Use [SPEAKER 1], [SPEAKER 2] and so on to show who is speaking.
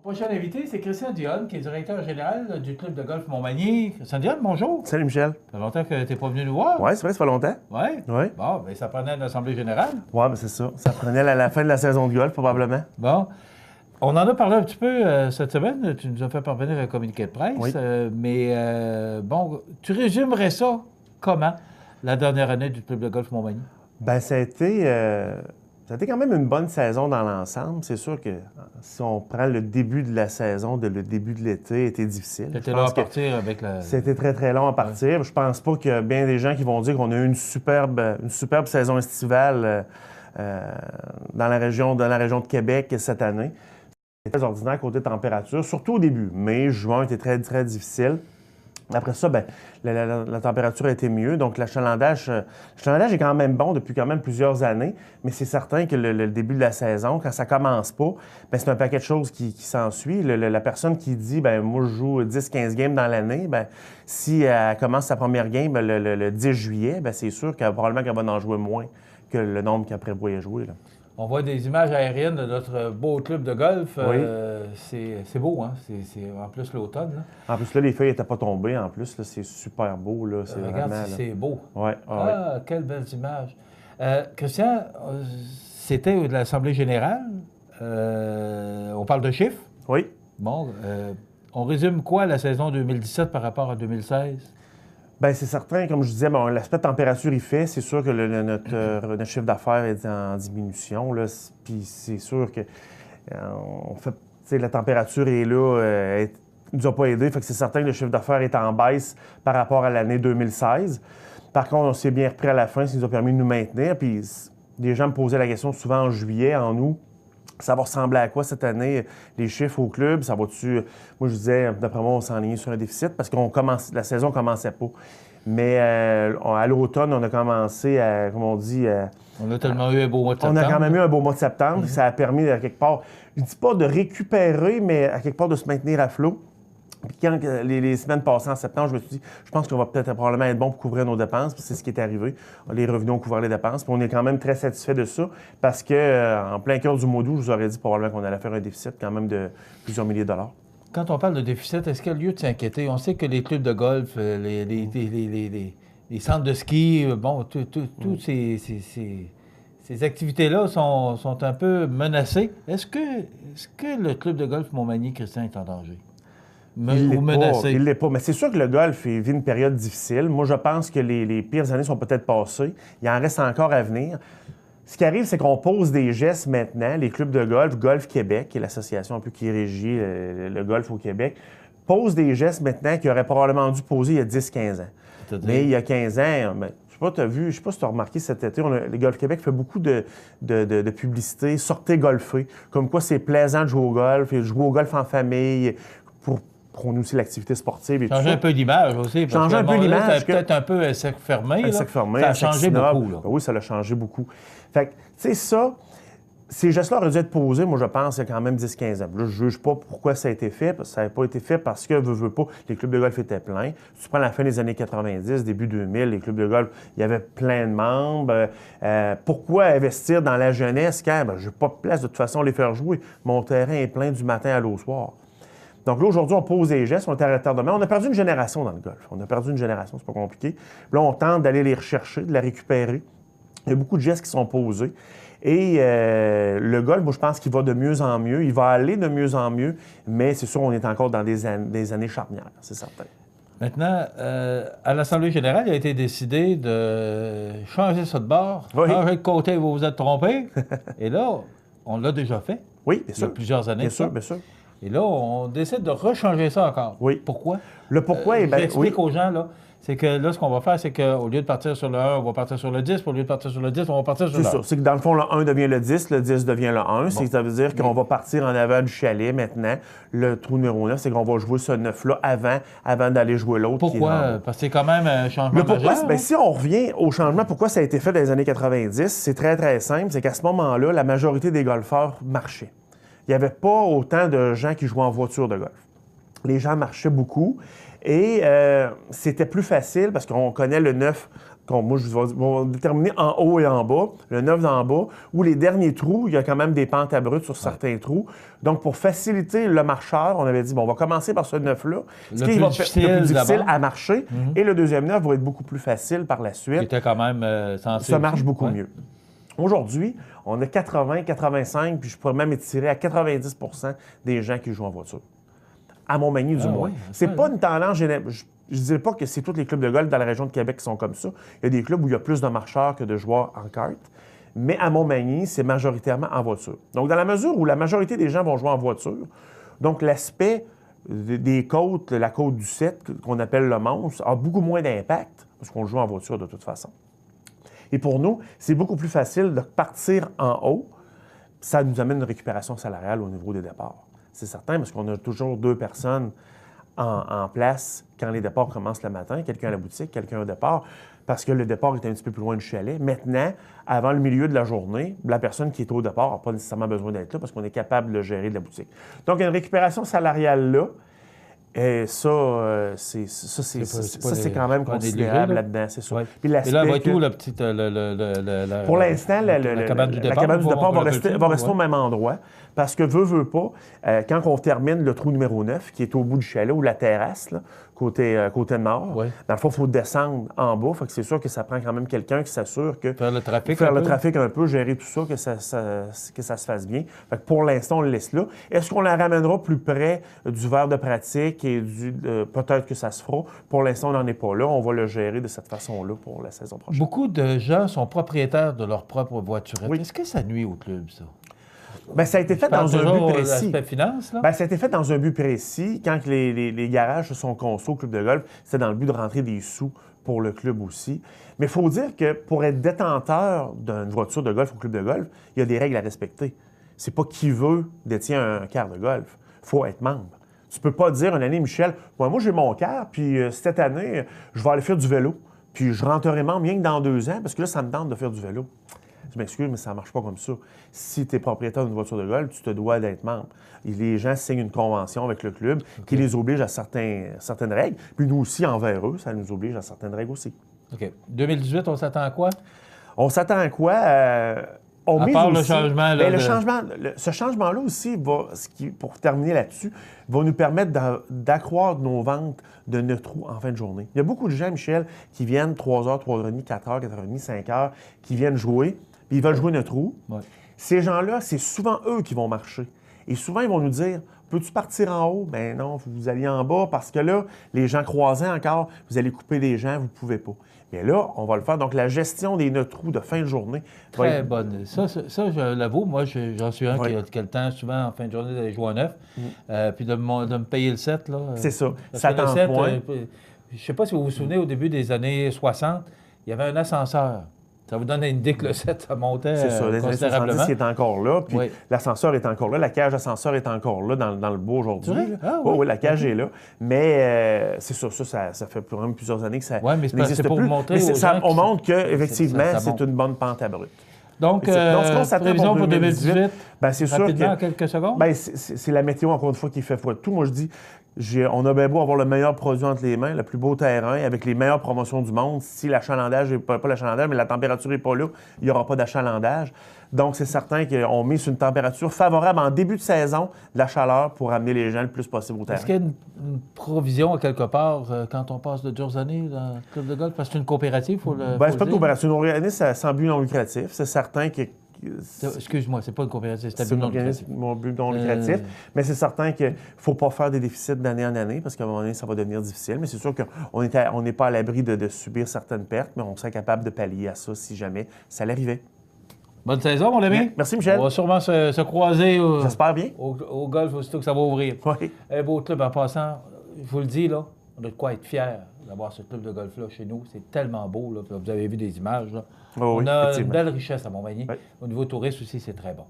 [SPEAKER 1] Prochain invité, c'est Christian Dionne, qui est directeur général du club de golf Montmagny. Christian Dionne, bonjour.
[SPEAKER 2] Salut Michel.
[SPEAKER 1] Ça fait longtemps que tu n'es pas venu nous voir.
[SPEAKER 2] Oui, c'est vrai, ça fait longtemps.
[SPEAKER 1] Oui?
[SPEAKER 2] Oui.
[SPEAKER 1] Bon, bien, ça prenait une assemblée générale.
[SPEAKER 2] Oui, ben c'est ça. Ça prenait à la fin de la saison de golf, probablement.
[SPEAKER 1] Bon. On en a parlé un petit peu cette semaine. Tu nous as fait parvenir un communiqué de presse.
[SPEAKER 2] Oui.
[SPEAKER 1] Bon, tu résumerais ça comment, la dernière année du club de golf Montmagny?
[SPEAKER 2] Ben ça a été quand même une bonne saison dans l'ensemble. C'est sûr que si on prend le début de la saison, le début de l'été, a été difficile.
[SPEAKER 1] C'était là à partir avec la...
[SPEAKER 2] C'était très, très long à partir. Ouais. Je pense pas qu'il y a bien des gens qui vont dire qu'on a eu une superbe saison estivale dans la région de Québec cette année. C'était très ordinaire côté température, surtout au début. Mai, juin était très, très difficile. Après ça, ben, la température a été mieux. Donc, l'achalandage est quand même bon depuis quand même plusieurs années. Mais c'est certain que le début de la saison, quand ça commence pas, ben, c'est un paquet de choses qui s'ensuit. La personne qui dit, ben moi, je joue 10-15 games dans l'année, ben, si elle commence sa première game le 10 juillet, ben, c'est sûr probablement qu'elle va en jouer moins que le nombre qu'elle prévoyait jouer, là.
[SPEAKER 1] On voit des images aériennes de notre beau club de golf.
[SPEAKER 2] Oui.
[SPEAKER 1] C'est beau, hein? C'est en plus l'automne. Là.
[SPEAKER 2] En plus, là, les feuilles n'étaient pas tombées. En plus, là, c'est super beau. Là. C'est
[SPEAKER 1] regarde,
[SPEAKER 2] vraiment,
[SPEAKER 1] c'est beau.
[SPEAKER 2] Ouais.
[SPEAKER 1] Ah, quelles belles images. Christian, c'était de l'Assemblée générale. On parle de chiffres.
[SPEAKER 2] Oui.
[SPEAKER 1] Bon, on résume quoi la saison 2017 par rapport à 2016?
[SPEAKER 2] Bien, c'est certain, comme je disais, bon, l'aspect température, il fait. C'est sûr que notre chiffre d'affaires est en diminution. Là, puis c'est sûr que la température est là, elle nous a pas aidé. Fait que c'est certain que le chiffre d'affaires est en baisse par rapport à l'année 2016. Par contre, on s'est bien repris à la fin, ce qui nous a permis de nous maintenir. Puis les gens me posaient la question souvent en juillet, en août. Ça va ressembler à quoi cette année, les chiffres au club? Ça va-tu... Moi, je disais, d'après moi, on s'enlignait sur un déficit parce que la saison ne commençait pas. Mais à l'automne, on a commencé à, comme on dit...
[SPEAKER 1] on a tellement eu un beau mois de septembre.
[SPEAKER 2] On a quand même eu un beau mois de septembre. Ça a permis, à quelque part, je ne dis pas de récupérer, mais à quelque part de se maintenir à flot. Puis quand les semaines passées en septembre, je me suis dit, je pense qu'on va peut-être probablement être bon pour couvrir nos dépenses, puis c'est ce qui est arrivé. Les revenus ont couvert les dépenses, puis on est quand même très satisfait de ça, parce que en plein cœur du mois d'août, je vous aurais dit probablement qu'on allait faire un déficit quand même de plusieurs milliers de dollars.
[SPEAKER 1] Quand on parle de déficit, est-ce qu'il y a lieu de s'inquiéter? On sait que les clubs de golf, les centres de ski, bon, toutes ces activités-là sont un peu menacées. Est-ce que le club de golf Montmagny, Christian, est en danger?
[SPEAKER 2] Il ne l'est pas. Mais c'est sûr que le golf vit une période difficile. Moi, je pense que les pires années sont peut-être passées. Il en reste encore à venir. Ce qui arrive, c'est qu'on pose des gestes maintenant. Les clubs de golf, Golf Québec, qui est l'association un peu qui régit le golf au Québec, pose des gestes maintenant qu'ils auraient probablement dû poser il y a 10-15 ans. Mais il y a 15 ans, je ne sais pas si tu as remarqué cet été, le Golf Québec fait beaucoup de publicité, sortez golfer, comme quoi c'est plaisant de jouer au golf, et de jouer au golf en famille, pour prôner aussi l'activité sportive et tout ça.
[SPEAKER 1] Changer un peu l'image aussi.
[SPEAKER 2] Changer un peu l'image.
[SPEAKER 1] C'était peut-être un peu sec fermé.
[SPEAKER 2] Sec fermé,
[SPEAKER 1] ça a changé beaucoup. Là.
[SPEAKER 2] Ben oui, ça l'a changé beaucoup. Fait que, tu sais, ça, ces gestes-là auraient dû être posés, moi, je pense, il y a quand même 10-15 ans. Là, je ne juge pas pourquoi ça a été fait, parce que ça n'avait pas été fait parce que, veux pas, les clubs de golf étaient pleins. Si tu prends la fin des années 90, début 2000, les clubs de golf, il y avait plein de membres. Pourquoi investir dans la jeunesse quand je n'ai pas de place de toute façon à les faire jouer? Mon terrain est plein du matin au soir. Donc là, aujourd'hui, on pose des gestes, on est à retardement. On a perdu une génération dans le golf. On a perdu une génération, c'est pas compliqué. Là, on tente d'aller les rechercher, de la récupérer. Il y a beaucoup de gestes qui sont posés. Et le golf, moi, je pense qu'il va de mieux en mieux. Il va aller de mieux en mieux, mais c'est sûr, on est encore dans des années charnières, c'est certain.
[SPEAKER 1] Maintenant, à l'Assemblée générale, il a été décidé de changer ça de bord, changer de côté, vous vous êtes trompé. Et là, on l'a déjà fait.
[SPEAKER 2] Oui, bien sûr.
[SPEAKER 1] Il y a plusieurs années.
[SPEAKER 2] Bien sûr, bien sûr.
[SPEAKER 1] Et là, on décide de rechanger ça encore.
[SPEAKER 2] Oui.
[SPEAKER 1] Pourquoi?
[SPEAKER 2] Le pourquoi est bien...
[SPEAKER 1] J'explique aux gens, là. C'est que là, ce qu'on va faire, c'est qu'au lieu de partir sur le 1, on va partir sur le 10. Au lieu de partir sur le 10, on va partir sur le 1.
[SPEAKER 2] C'est ça. C'est que dans le fond, le 1 devient le 10 devient le 1. Bon. Ça veut dire qu'on va partir en avant du chalet maintenant. Le trou numéro 9, c'est qu'on va jouer ce 9-là avant d'aller jouer l'autre.
[SPEAKER 1] Pourquoi? Parce que c'est quand même un changement majeur.
[SPEAKER 2] Bien, si on revient au changement, pourquoi ça a été fait dans les années 90, c'est très, très simple. C'est qu'à ce moment-là, la majorité des golfeurs marchaient. Il n'y avait pas autant de gens qui jouaient en voiture de golf. Les gens marchaient beaucoup et c'était plus facile parce qu'on connaît le 9 Moi, je vais déterminer en haut et en bas, le 9 d'en bas, où les derniers trous, il y a quand même des pentes abruptes sur certains trous. Donc, pour faciliter le marcheur, on avait dit, bon, on va commencer par ce 9-là, ce qui va être le plus difficile à marcher, et le deuxième 9 va être beaucoup plus facile par la suite.
[SPEAKER 1] Qui était quand même sensible.
[SPEAKER 2] Ça marche beaucoup mieux. Aujourd'hui, on a 80, 85, puis je pourrais même étirer à 90 des gens qui jouent en voiture. À Montmagny, du moins. C'est pas une tendance générale. Je ne dirais pas que c'est tous les clubs de golf dans la région de Québec qui sont comme ça. Il y a des clubs où il y a plus de marcheurs que de joueurs en kart. Mais à Montmagny, c'est majoritairement en voiture. Donc, dans la mesure où la majorité des gens vont jouer en voiture, donc l'aspect des côtes, la côte du 7, qu'on appelle le Mons, a beaucoup moins d'impact parce qu'on joue en voiture de toute façon. Et pour nous, c'est beaucoup plus facile de partir en haut. Ça nous amène une récupération salariale au niveau des départs. C'est certain, parce qu'on a toujours 2 personnes en place quand les départs commencent le matin, quelqu'un à la boutique, quelqu'un au départ, parce que le départ est un petit peu plus loin du chalet. Maintenant, avant le milieu de la journée, la personne qui est au départ n'a pas nécessairement besoin d'être là parce qu'on est capable de gérer de la boutique. Donc, il y a une récupération salariale là. Et ça, c'est quand même considérable là-dedans, c'est ça.
[SPEAKER 1] Ouais. Puis là, va être où la petite...
[SPEAKER 2] pour l'instant, la cabane du départ va rester au même endroit. Parce que, veut pas, quand on termine le trou numéro 9, qui est au bout du chalet, ou la terrasse, là, côté nord, dans le fond, il faut descendre en bas. Fait que c'est sûr que ça prend quand même quelqu'un qui s'assure que...
[SPEAKER 1] Faire le trafic
[SPEAKER 2] un peu, gérer tout ça, que ça se fasse bien. Fait que pour l'instant, on le laisse là. Est-ce qu'on la ramènera plus près du verre de pratique et peut-être que ça se fera? Pour l'instant, on n'en est pas là. On va le gérer de cette façon-là pour la saison prochaine.
[SPEAKER 1] Beaucoup de gens sont propriétaires de leur propre voiturette. Oui. Est-ce que ça nuit au club, ça?
[SPEAKER 2] Bien, ça a été fait dans un but précis.
[SPEAKER 1] Finance, là?
[SPEAKER 2] Bien, ça a été fait dans un but précis. Quand les garages se sont construits au club de golf, c'était dans le but de rentrer des sous pour le club aussi. Mais il faut dire que pour être détenteur d'une voiture de golf au club de golf, il y a des règles à respecter. C'est pas qui veut détient un quart de golf. Il faut être membre. Tu peux pas dire une année, Michel, moi j'ai mon quart, puis cette année, je vais aller faire du vélo. Puis je rentrerai membre bien que dans 2 ans, parce que là, ça me tente de faire du vélo. Je m'excuse, mais ça ne marche pas comme ça. Si tu es propriétaire d'une voiture de golf, tu te dois d'être membre. Et les gens signent une convention avec le club qui les oblige à certaines règles. Puis nous aussi, envers eux, ça nous oblige à certaines règles aussi.
[SPEAKER 1] OK. 2018, on s'attend à quoi?
[SPEAKER 2] On s'attend à quoi?
[SPEAKER 1] À part le changement. Là,
[SPEAKER 2] ce changement-là aussi, pour terminer là-dessus, va nous permettre d'accroître nos ventes de 9 trous en fin de journée. Il y a beaucoup de gens, Michel, qui viennent 3h, 3h30, 4h, 4h30, 5h, qui viennent jouer, puis ils veulent jouer 9 trous.
[SPEAKER 1] Ouais.
[SPEAKER 2] Ces gens-là, c'est souvent eux qui vont marcher. Et souvent, ils vont nous dire, peux-tu partir en haut? Ben non, vous allez en bas parce que là, les gens croisés encore, vous allez couper des gens, vous ne pouvez pas. Mais là, on va le faire. Donc, la gestion des 9 trous de fin de journée va
[SPEAKER 1] être... Très bonne. Ça, je l'avoue. Moi, j'en suis un qui a le temps, souvent, en fin de journée, d'aller jouer à 9. Puis de me payer le 7.
[SPEAKER 2] C'est ça.
[SPEAKER 1] Ça le 7, je ne sais pas si vous vous souvenez, au début des années 60, il y avait un ascenseur. Ça vous donne une idée que le 7, ça montait considérablement. C'est ça, les années 70
[SPEAKER 2] est encore là, puis l'ascenseur est encore là, la cage d'ascenseur est encore là dans le bois aujourd'hui. Oui, la cage est là. Mais c'est sûr, ça fait quand même plusieurs années que ça n'existe plus.
[SPEAKER 1] Pour vous montrer aux gens
[SPEAKER 2] on montre qu'effectivement, c'est une bonne pente abrupte.
[SPEAKER 1] Donc, prévision pour 2018,
[SPEAKER 2] ben, c'est sûr que,
[SPEAKER 1] en quelques secondes?
[SPEAKER 2] Ben, c'est la météo, encore une fois, qui fait foi de tout. Moi, je dis, on a bien beau avoir le meilleur produit entre les mains, le plus beau terrain, avec les meilleures promotions du monde. Si l'achalandage n'est pas l'achalandage, mais la température n'est pas là, il n'y aura pas d'achalandage. Donc, c'est certain qu'on met sur une température favorable en début de saison, de la chaleur, pour amener les gens le plus possible au terrain.
[SPEAKER 1] Est-ce qu'il y a une provision, à quelque part, quand on passe de dures années dans le club de golf? Parce que c'est une coopérative, il faut le
[SPEAKER 2] c'est pas une coopérative. C'est une organisme sans but non lucratif. C'est certain que...
[SPEAKER 1] Excuse-moi, c'est pas une coopérative, c'est un but non lucratif.
[SPEAKER 2] Mon but non lucratif. Mais c'est certain qu'il ne faut pas faire des déficits d'année en année, parce qu'à un moment donné, ça va devenir difficile. Mais c'est sûr qu'on n'est pas à l'abri de subir certaines pertes, mais on serait capable de pallier à ça si jamais ça l'arrivait.
[SPEAKER 1] Bonne saison, mon ami.
[SPEAKER 2] Merci, Michel.
[SPEAKER 1] On va sûrement se croiser
[SPEAKER 2] j'espère bien.
[SPEAKER 1] Au golf aussitôt que ça va ouvrir.
[SPEAKER 2] Oui.
[SPEAKER 1] Un beau club en passant. Je vous le dis, là, on a de quoi être fiers d'avoir ce club de golf-là chez nous. C'est tellement beau. Là. Vous avez vu des images. Là.
[SPEAKER 2] Oh,
[SPEAKER 1] on a une belle richesse à Montmagny.
[SPEAKER 2] Oui.
[SPEAKER 1] Au niveau touriste aussi, c'est très bon.